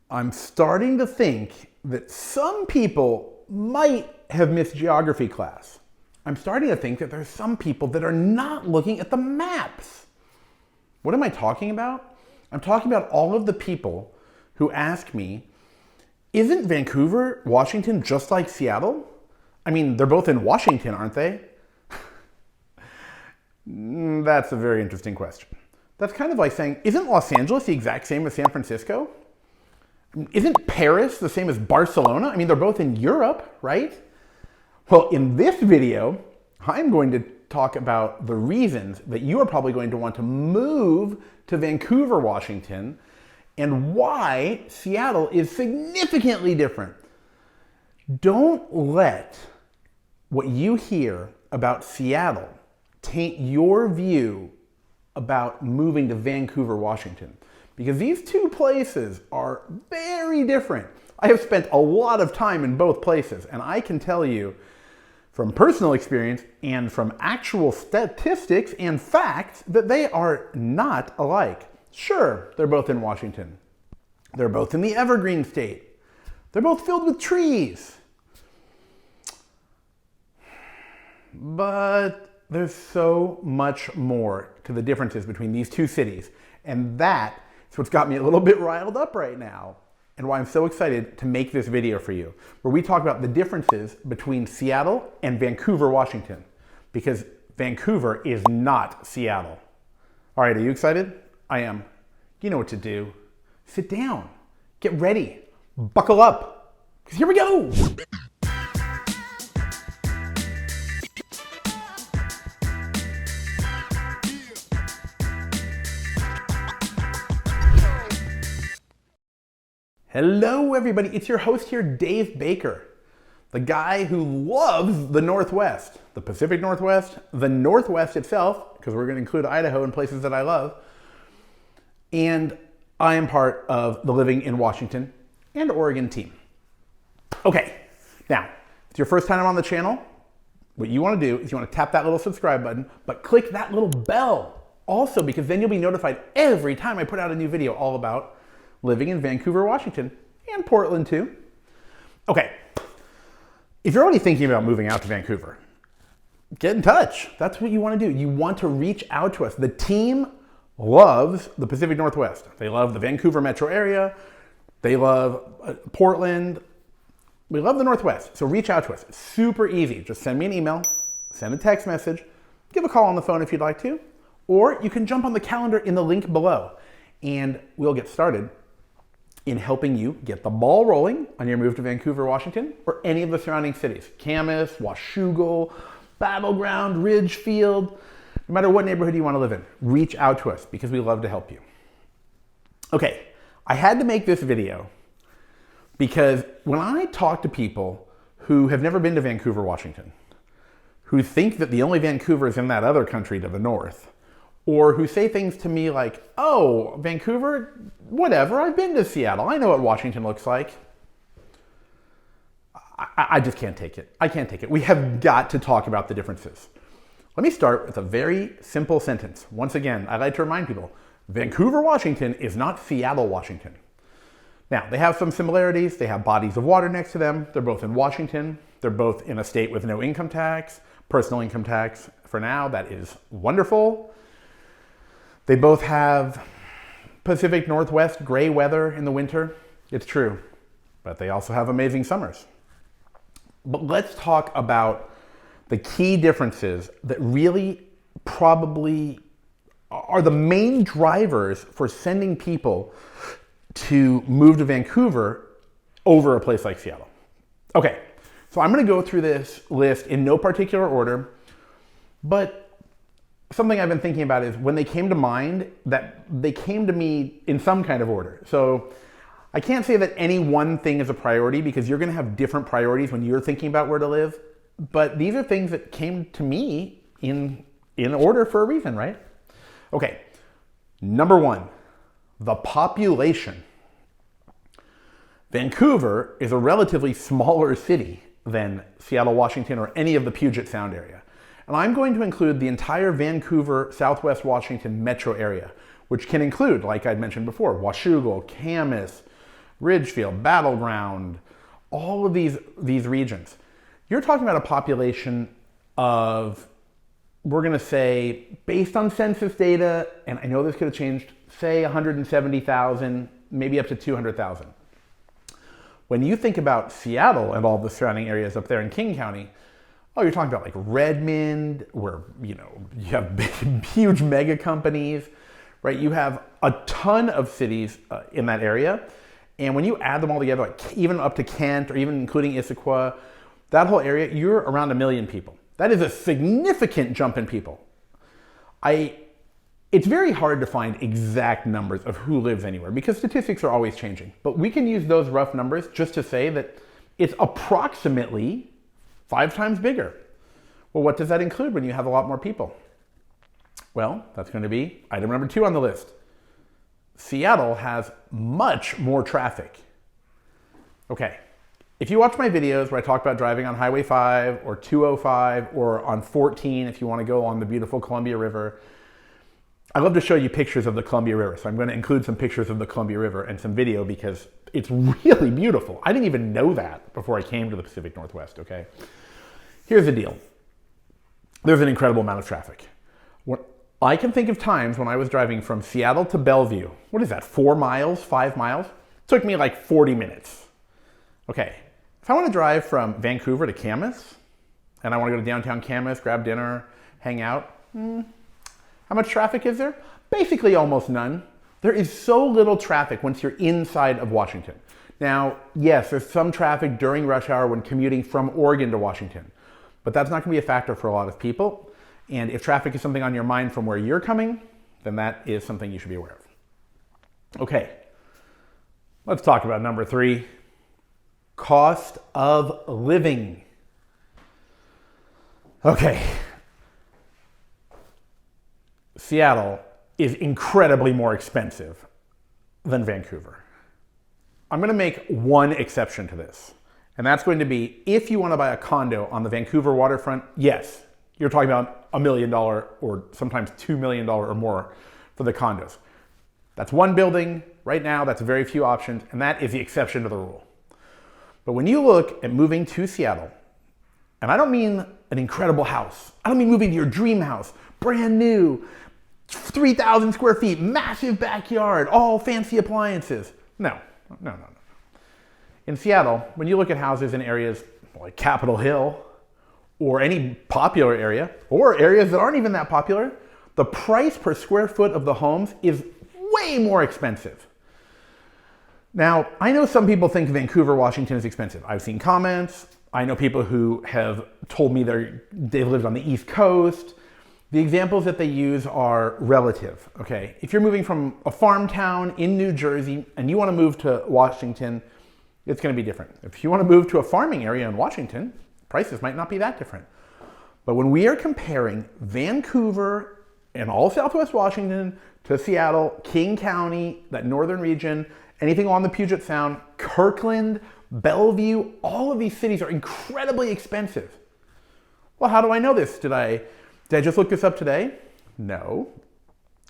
I'm starting to think that some people might have missed geography class. I'm starting to think that there's some people that are not looking at the maps. What am I talking about? I'm talking about all of the people who ask me, isn't Vancouver, Washington just like Seattle? I mean, they're both in Washington, aren't they? That's a very interesting question. That's kind of like saying, isn't Los Angeles the exact same as San Francisco? Isn't Paris the same as Barcelona? I mean, they're both in Europe, right? Well, in this video, I'm going to talk about the reasons that you are probably going to want to move to Vancouver, Washington, and why Seattle is significantly different. Don't let what you hear about Seattle taint your view about moving to Vancouver, Washington, because these two places are very different. I have spent a lot of time in both places, and I can tell you from personal experience and from actual statistics and facts that they are not alike. Sure, they're both in Washington. They're both in the Evergreen State. They're both filled with trees. But there's so much more to the differences between these two cities. And that is what's got me a little bit riled up right now, and why I'm so excited to make this video for you, where we talk about the differences between Seattle and Vancouver, Washington, because Vancouver is not Seattle. All right, are you excited? I am. You know what to do. Sit down, get ready, buckle up, because here we go. Hello, everybody. It's your host here, Dave Baker, the guy who loves the Northwest, the Pacific Northwest, the Northwest itself, because we're going to include Idaho and places that I love. And I am part of the Living in Washington and Oregon team. Okay, now, if it's your first time on the channel, what you want to do is you want to tap that little subscribe button, but click that little bell also, because then you'll be notified every time I put out a new video all about living in Vancouver, Washington, and Portland too. Okay, if you're already thinking about moving out to Vancouver, get in touch. That's what you want to do. You want to reach out to us. The team loves the Pacific Northwest. They love the Vancouver metro area. They love Portland. We love the Northwest. So reach out to us. It's super easy. Just send me an email, send a text message, give a call on the phone if you'd like to, or you can jump on the calendar in the link below, and we'll get started in helping you get the ball rolling on your move to Vancouver, Washington, or any of the surrounding cities. Camas, Washougal, Battleground, Ridgefield, no matter what neighborhood you want to live in, reach out to us because we love to help you. Okay, I had to make this video because when I talk to people who have never been to Vancouver, Washington, who think that the only Vancouver is in that other country to the north, or who say things to me like, oh, Vancouver, whatever, I've been to Seattle. I know what Washington looks like. I just can't take it. I can't take it. We have got to talk about the differences. Let me start with a very simple sentence. Once again, I like to remind people, Vancouver, Washington is not Seattle, Washington. Now, they have some similarities. They have bodies of water next to them. They're both in Washington. They're both in a state with no income tax, personal income tax for now. That is wonderful. They both have Pacific Northwest gray weather in the winter. It's true, but they also have amazing summers. But let's talk about the key differences that really probably are the main drivers for sending people to move to Vancouver over a place like Seattle. Okay, so I'm going to go through this list in no particular order, but something I've been thinking about is when they came to mind, that they came to me in some kind of order. So I can't say that any one thing is a priority because you're going to have different priorities when you're thinking about where to live. But these are things that came to me in order for a reason, right? Okay, number one, the population. Vancouver is a relatively smaller city than Seattle, Washington, or any of the Puget Sound area. And I'm going to include the entire Vancouver, Southwest Washington metro area, which can include, like I'd mentioned before, Washougal, Camas, Ridgefield, Battleground, all of these regions. You're talking about a population of, we're going to say, based on census data, and I know this could have changed, say 170,000, maybe up to 200,000. When you think about Seattle and all the surrounding areas up there in King County, oh, you're talking about like Redmond, where you have big, huge mega companies, right? You have a ton of cities in that area, and when you add them all together, like even up to Kent or even including Issaquah, that whole area, you're around 1 million people. That is a significant jump in people. It's very hard to find exact numbers of who lives anywhere because statistics are always changing. But we can use those rough numbers just to say that it's approximately 5 times bigger. Well, what does that include when you have a lot more people? Well, that's going to be item number 2 on the list. Seattle has much more traffic. Okay, if you watch my videos where I talk about driving on Highway 5 or 205 or on 14 if you want to go on the beautiful Columbia River, I love to show you pictures of the Columbia River. So I'm going to include some pictures of the Columbia River and some video because it's really beautiful. I didn't even know that before I came to the Pacific Northwest, okay? Here's the deal. There's an incredible amount of traffic. I can think of times when I was driving from Seattle to Bellevue. What is that, 4 miles, 5 miles? It took me like 40 minutes. Okay, if I want to drive from Vancouver to Camas, and I want to go to downtown Camas, grab dinner, hang out, how much traffic is there? Basically almost none. There is so little traffic once you're inside of Washington. Now, yes, there's some traffic during rush hour when commuting from Oregon to Washington, but that's not going to be a factor for a lot of people. And if traffic is something on your mind from where you're coming, then that is something you should be aware of. Okay, let's talk about number 3, cost of living. Okay. Seattle is incredibly more expensive than Vancouver. I'm going to make one exception to this, and that's going to be if you want to buy a condo on the Vancouver waterfront, yes, you're talking about $1 million or sometimes $2 million or more for the condos. That's one building. Right now, that's very few options, and that is the exception to the rule. But when you look at moving to Seattle, and I don't mean an incredible house. I don't mean moving to your dream house, brand new, 3,000 square feet, massive backyard, all fancy appliances. No. In Seattle, when you look at houses in areas like Capitol Hill or any popular area or areas that aren't even that popular, the price per square foot of the homes is way more expensive. Now, I know some people think Vancouver, Washington is expensive. I've seen comments. I know people who have told me they've lived on the East Coast. The examples that they use are relative, okay? If you're moving from a farm town in New Jersey and you want to move to Washington, it's going to be different. If you want to move to a farming area in Washington, prices might not be that different. But when we are comparing Vancouver and all Southwest Washington to Seattle, King County, that northern region, anything along the Puget Sound, Kirkland, Bellevue, all of these cities are incredibly expensive. Well, how do I know this? Did I just look this up today? No,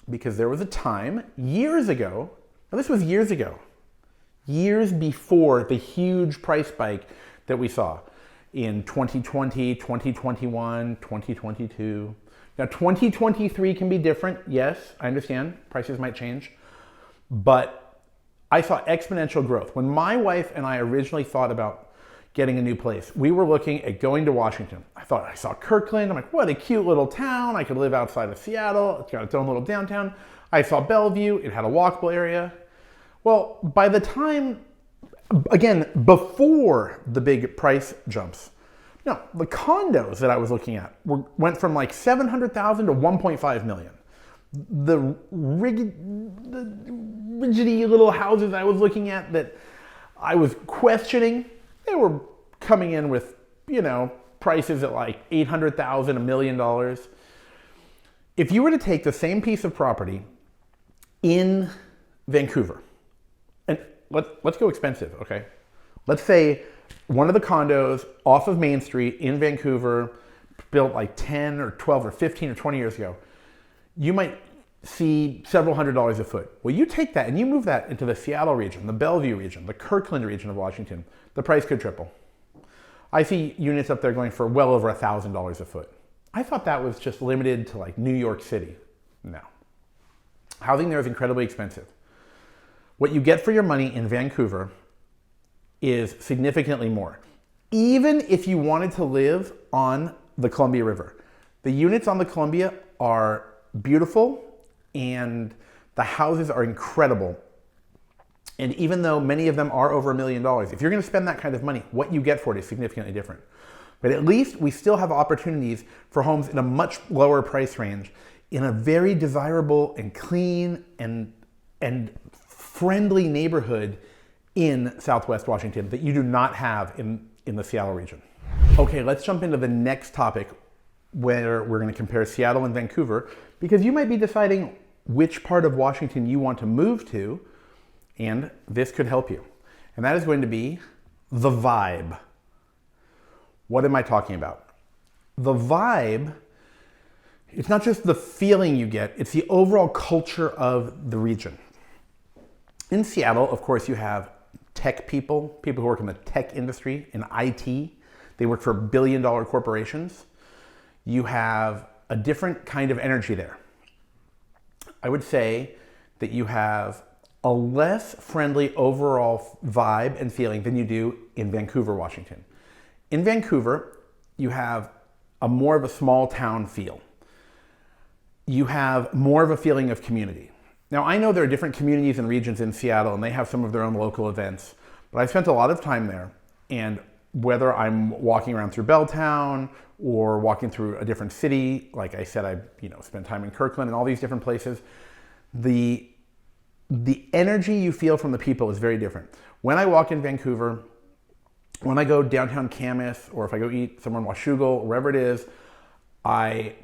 because there was a time years ago, now this was years ago, years before the huge price spike that we saw in 2020, 2021, 2022. Now 2023 can be different, yes, I understand, prices might change, but I saw exponential growth. When my wife and I originally thought about getting a new place, we were looking at going to Washington. I saw Kirkland. I'm like, what a cute little town. I could live outside of Seattle. It's got its own little downtown. I saw Bellevue. It had a walkable area. Well, by the time, again, before the big price jumps, no, the condos that I was looking at went from like 700,000 to 1.5 million. The rickety little houses I was looking at that I was questioning, they were coming in with, prices at like 800,000, $1 million. If you were to take the same piece of property in Vancouver, and let's go expensive, okay? Let's say one of the condos off of Main Street in Vancouver, built like 10 or 12 or 15 or 20 years ago, you might see several $100s a foot. Well, you take that and you move that into the Seattle region, the Bellevue region, the Kirkland region of Washington, the price could triple. I see units up there going for well over $1,000 a foot. I thought that was just limited to like New York City. No. Housing there is incredibly expensive. What you get for your money in Vancouver is significantly more. Even if you wanted to live on the Columbia River. The units on the Columbia are beautiful and the houses are incredible. And even though many of them are over $1 million, if you're going to spend that kind of money, what you get for it is significantly different. But at least we still have opportunities for homes in a much lower price range in a very desirable and clean and friendly neighborhood in Southwest Washington that you do not have in the Seattle region. Okay, let's jump into the next topic where we're going to compare Seattle and Vancouver, because you might be deciding which part of Washington you want to move to, and this could help you. And that is going to be the vibe. What am I talking about? The vibe, it's not just the feeling you get, it's the overall culture of the region. In Seattle, of course, you have tech people who work in the tech industry, in IT. They work for billion-dollar corporations. You have a different kind of energy there. I would say that you have a less friendly overall vibe and feeling than you do in Vancouver, Washington. In Vancouver, you have a more of a small town feel. You have more of a feeling of community. Now, I know there are different communities and regions in Seattle, and they have some of their own local events, but I've spent a lot of time there, and whether I'm walking around through Belltown or walking through a different city, like I said, I spent time in Kirkland and all these different places, the energy you feel from the people is very different. When I walk in Vancouver, when I go downtown Camas, or if I go eat somewhere in Washougal, wherever it is,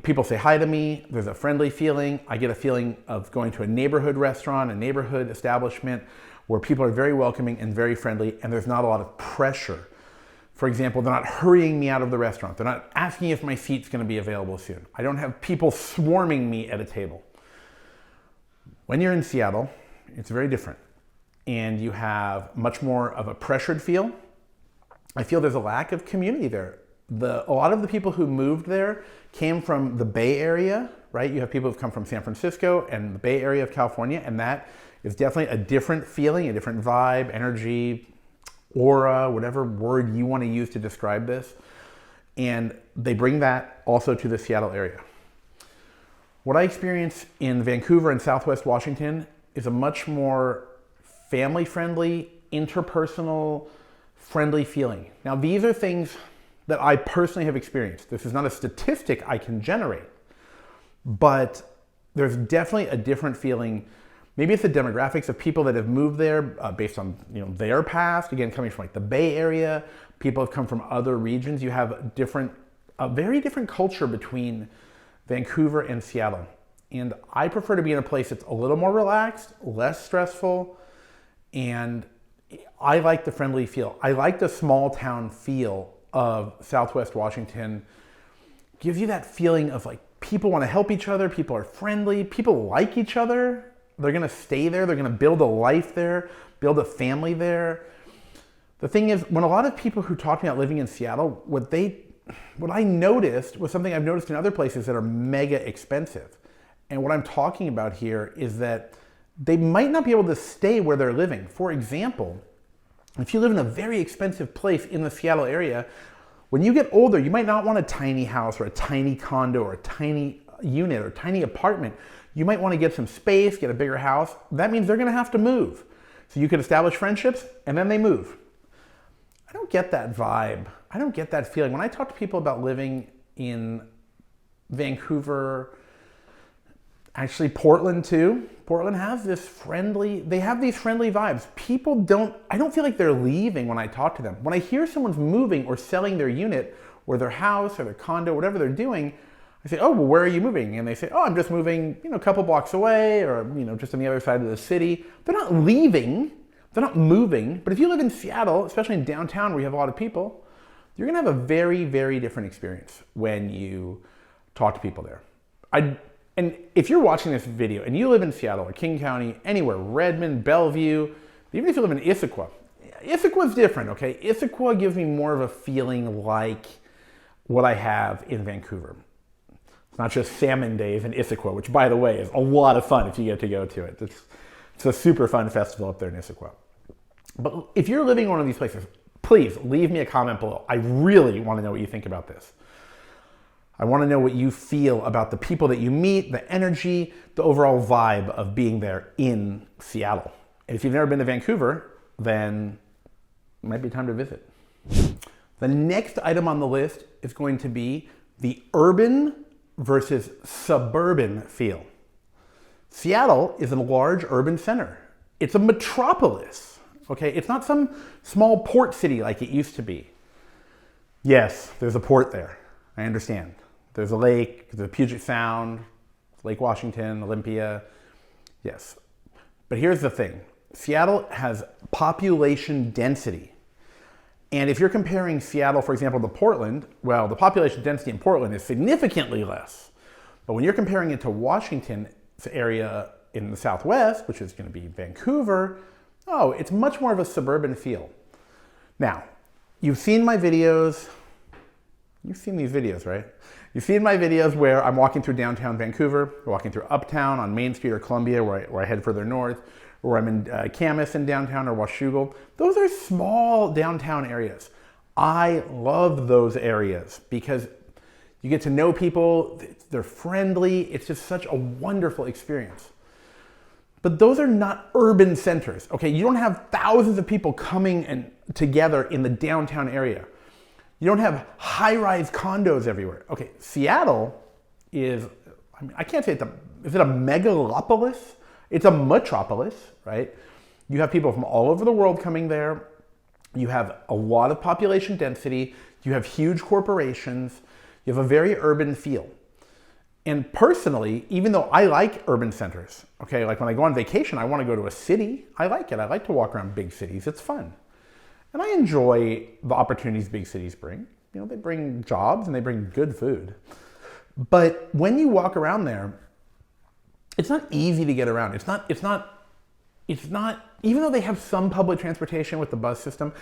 people say hi to me, there's a friendly feeling. I get a feeling of going to a neighborhood restaurant, a neighborhood establishment where people are very welcoming and very friendly, and there's not a lot of pressure. For example, they're not hurrying me out of the restaurant. They're not asking if my seat's going to be available soon. I don't have people swarming me at a table. When you're in Seattle, it's very different. And you have much more of a pressured feel. I feel there's a lack of community there. A lot of the people who moved there came from the Bay Area, right? You have people who've come from San Francisco and the Bay Area of California, and that is definitely a different feeling, a different vibe, energy, aura, whatever word you want to use to describe this. And they bring that also to the Seattle area. What I experience in Vancouver and Southwest Washington is a much more family-friendly, interpersonal, friendly feeling. Now, these are things that I personally have experienced. This is not a statistic I can generate, but there's definitely a different feeling. Maybe it's the demographics of people that have moved there based on their past. Again, coming from like the Bay Area, people have come from other regions. You have a very different culture between Vancouver and Seattle. And I prefer to be in a place that's a little more relaxed, less stressful, and I like the friendly feel. I like the small town feel of Southwest Washington. Gives you that feeling of like people want to help each other, people are friendly, people like each other. They're going to stay there, they're going to build a life there, build a family there. The thing is, when a lot of people who talk to me about living in Seattle, what I noticed was something I've noticed in other places that are mega expensive. And what I'm talking about here is that they might not be able to stay where they're living. For example, if you live in a very expensive place in the Seattle area, when you get older, you might not want a tiny house or a tiny condo or a tiny unit or a tiny apartment. You might want to get some space, get a bigger house. That means they're going to have to move. So you could establish friendships and then they move. I don't get that vibe. I don't get that feeling. When I talk to people about living in Vancouver, actually Portland too, Portland has these friendly vibes. I don't feel like they're leaving when I talk to them. When I hear someone's moving or selling their unit or their house or their condo, whatever they're doing, I say, oh, well, where are you moving? And they say, oh, I'm just moving, a couple blocks away or, just on the other side of the city. They're not leaving, they're not moving. But if you live in Seattle, especially in downtown where you have a lot of people, you're gonna have a very, very different experience when you talk to people there. And if you're watching this video and you live in Seattle or King County, anywhere, Redmond, Bellevue, even if you live in Issaquah, Issaquah is different, okay? Issaquah gives me more of a feeling like what I have in Vancouver. It's not just Salmon Days in Issaquah, which, by the way, is a lot of fun if you get to go to it. It's a super fun festival up there in Issaquah. But if you're living in one of these places, please leave me a comment below. I really want to know what you think about this. I want to know what you feel about the people that you meet, the energy, the overall vibe of being there in Seattle. And if you've never been to Vancouver, then it might be time to visit. The next item on the list is going to be the urban versus suburban feel. Seattle is a large urban center. It's a metropolis, okay? It's not some small port city like it used to be. Yes, there's a port there. I understand. There's a lake, there's a Puget Sound, Lake Washington, Olympia. Yes. But here's the thing. Seattle has population density. And if you're comparing Seattle, for example, to Portland, well, the population density in Portland is significantly less. But when you're comparing it to Washington's area in the Southwest, which is going to be Vancouver, oh, it's much more of a suburban feel. Now, you've seen my videos. You've seen these videos, right? You've seen my videos where I'm walking through downtown Vancouver, walking through Uptown on Main Street or Columbia, where I head further north, or I'm in Camas in downtown or Washougal. Those are small downtown areas. I love those areas because you get to know people, they're friendly, it's just such a wonderful experience. But those are not urban centers, okay? You don't have thousands of people coming and together in the downtown area. You don't have high-rise condos everywhere. Okay, Seattle is, I mean, I can't say is it a megalopolis? It's a metropolis, right? You have people from all over the world coming there. You have a lot of population density. You have huge corporations. You have a very urban feel. And personally, even though I like urban centers, okay, like when I go on vacation, I want to go to a city. I like it. I like to walk around big cities. It's fun. And I enjoy the opportunities big cities bring. You know, they bring jobs and they bring good food. But when you walk around there, it's not easy to get around. It's not, even though they have some public transportation with the bus system,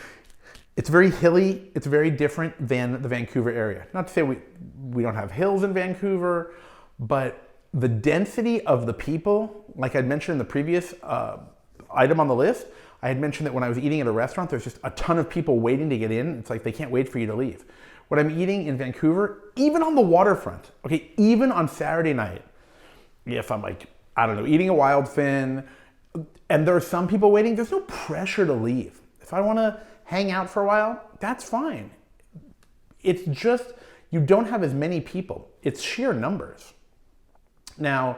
it's very hilly. It's very different than the Vancouver area. Not to say we don't have hills in Vancouver, but the density of the people, like I'd mentioned in the previous item on the list, I had mentioned that when I was eating at a restaurant, there's just a ton of people waiting to get in. It's like they can't wait for you to leave. When I'm eating in Vancouver, even on the waterfront, okay, even on Saturday night, if I'm like, I don't know, eating a wild fin, and there are some people waiting, there's no pressure to leave. If I want to hang out for a while, that's fine. It's just, you don't have as many people. It's sheer numbers. Now,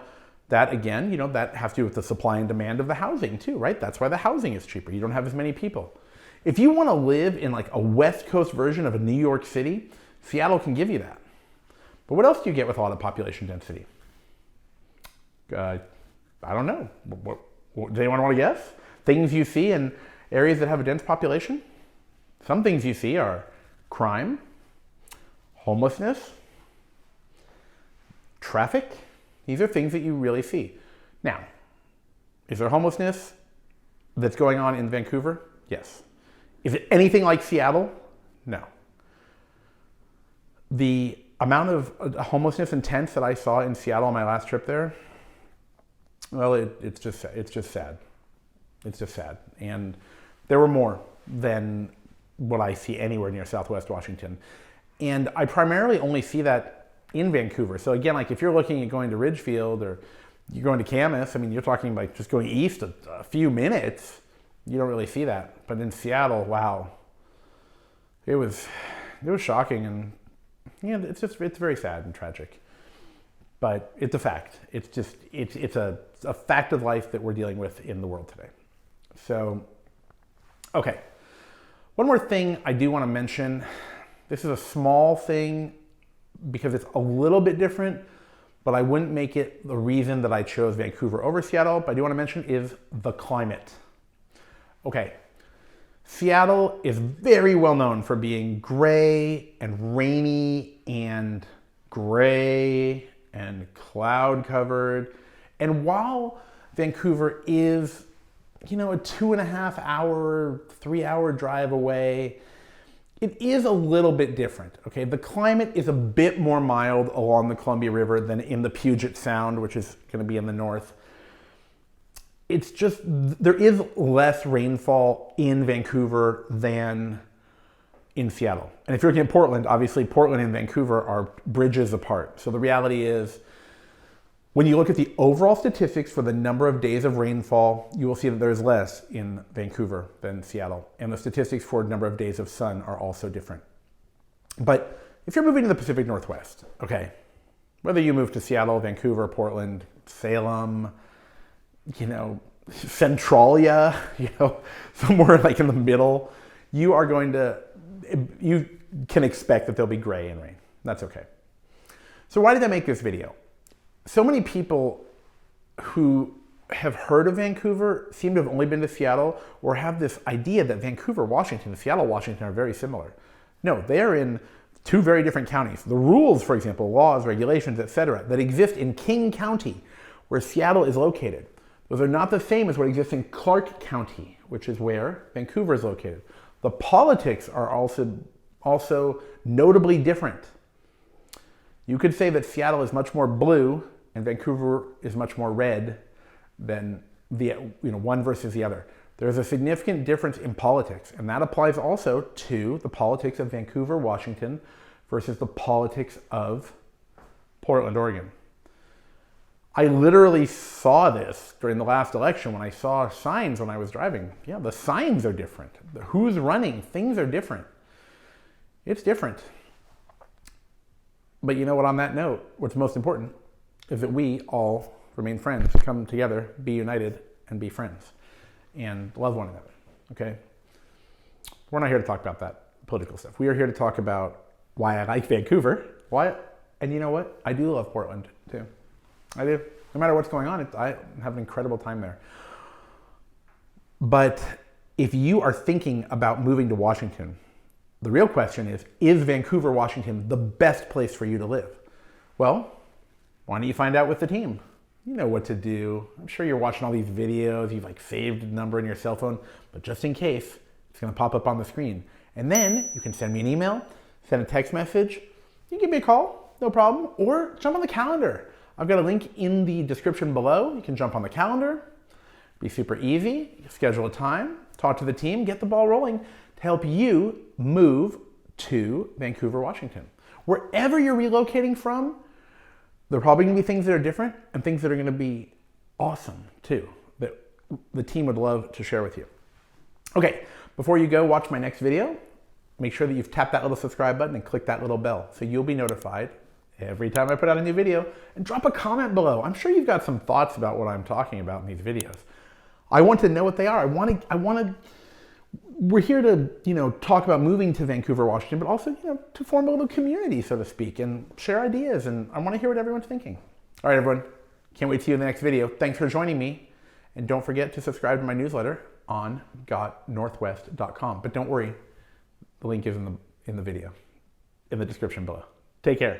that again, you know, that has to do with the supply and demand of the housing too, right? That's why the housing is cheaper. You don't have as many people. If you want to live in like a West Coast version of a New York City, Seattle can give you that. But what else do you get with a lot of population density? I don't know. Does anyone want to guess? Things you see in areas that have a dense population? Some things you see are crime, homelessness, traffic. These are things that you really see. Now, is there homelessness that's going on in Vancouver? Yes. Is it anything like Seattle? No. The amount of homelessness and tents that I saw in Seattle on my last trip there, well, it's just sad. It's just sad. And there were more than what I see anywhere near Southwest Washington. And I primarily only see that in Vancouver. So again, like if you're looking at going to Ridgefield or you're going to Camas, I mean, you're talking like just going east a few minutes, you don't really see that. But in Seattle, wow, it was shocking, and yeah, it's very sad and tragic. But it's a fact. It's a fact of life that we're dealing with in the world today. So, okay. One more thing I do want to mention. This is a small thing because it's a little bit different, but I wouldn't make it the reason that I chose Vancouver over Seattle. But I do want to mention is the climate. Okay. Seattle is very well known for being gray and rainy and gray and cloud covered. And while Vancouver is, you know, a 2.5 hour, 3 hour drive away, it is a little bit different, okay? The climate is a bit more mild along the Columbia River than in the Puget Sound, which is gonna be in the north. It's just, there is less rainfall in Vancouver than in Seattle. And if you're looking at Portland, obviously Portland and Vancouver are bridges apart. So the reality is, when you look at the overall statistics for the number of days of rainfall, you will see that there's less in Vancouver than Seattle. And the statistics for the number of days of sun are also different. But if you're moving to the Pacific Northwest, okay, whether you move to Seattle, Vancouver, Portland, Salem, you know, Centralia, you know, somewhere like in the middle, you can expect that there'll be gray and rain. That's okay. So why did I make this video? So many people who have heard of Vancouver seem to have only been to Seattle, or have this idea that Vancouver, Washington, and Seattle, Washington are very similar. No, they are in two very different counties. The rules, for example, laws, regulations, etc., that exist in King County, where Seattle is located, those are not the same as what exists in Clark County, which is where Vancouver is located. The politics are also notably different. You could say that Seattle is much more blue and Vancouver is much more red than one versus the other. There's a significant difference in politics, and that applies also to the politics of Vancouver, Washington versus the politics of Portland, Oregon. I literally saw this during the last election when I saw signs when I was driving. Yeah, the signs are different. Who's running, things are different. It's different. But you know what, on that note, what's most important is that we all remain friends, come together, be united, and be friends, and love one another, okay? We're not here to talk about that political stuff. We are here to talk about why I like Vancouver, and you know what? I do love Portland, too. I do. No matter what's going on, I have an incredible time there. But if you are thinking about moving to Washington, the real question is Vancouver, Washington the best place for you to live? Well, why don't you find out with the team? You know what to do. I'm sure you're watching all these videos, you've saved a number in your cell phone, but just in case, it's gonna pop up on the screen. And then you can send me an email, send a text message, you can give me a call, no problem, or jump on the calendar. I've got a link in the description below. You can jump on the calendar, be super easy, schedule a time, talk to the team, get the ball rolling to help you move to Vancouver, Washington. Wherever you're relocating from, there are probably gonna be things that are different and things that are gonna be awesome too, that the team would love to share with you. Okay, before you go watch my next video, make sure that you've tapped that little subscribe button and click that little bell so you'll be notified every time I put out a new video, and drop a comment below. I'm sure you've got some thoughts about what I'm talking about in these videos. I want to know what they are. We're here to, talk about moving to Vancouver, Washington, but also, to form a little community, so to speak, and share ideas. And I want to hear what everyone's thinking. All right, everyone. Can't wait to see you in the next video. Thanks for joining me. And don't forget to subscribe to my newsletter on gotnorthwest.com. But don't worry, the link is in the video, in the description below. Take care.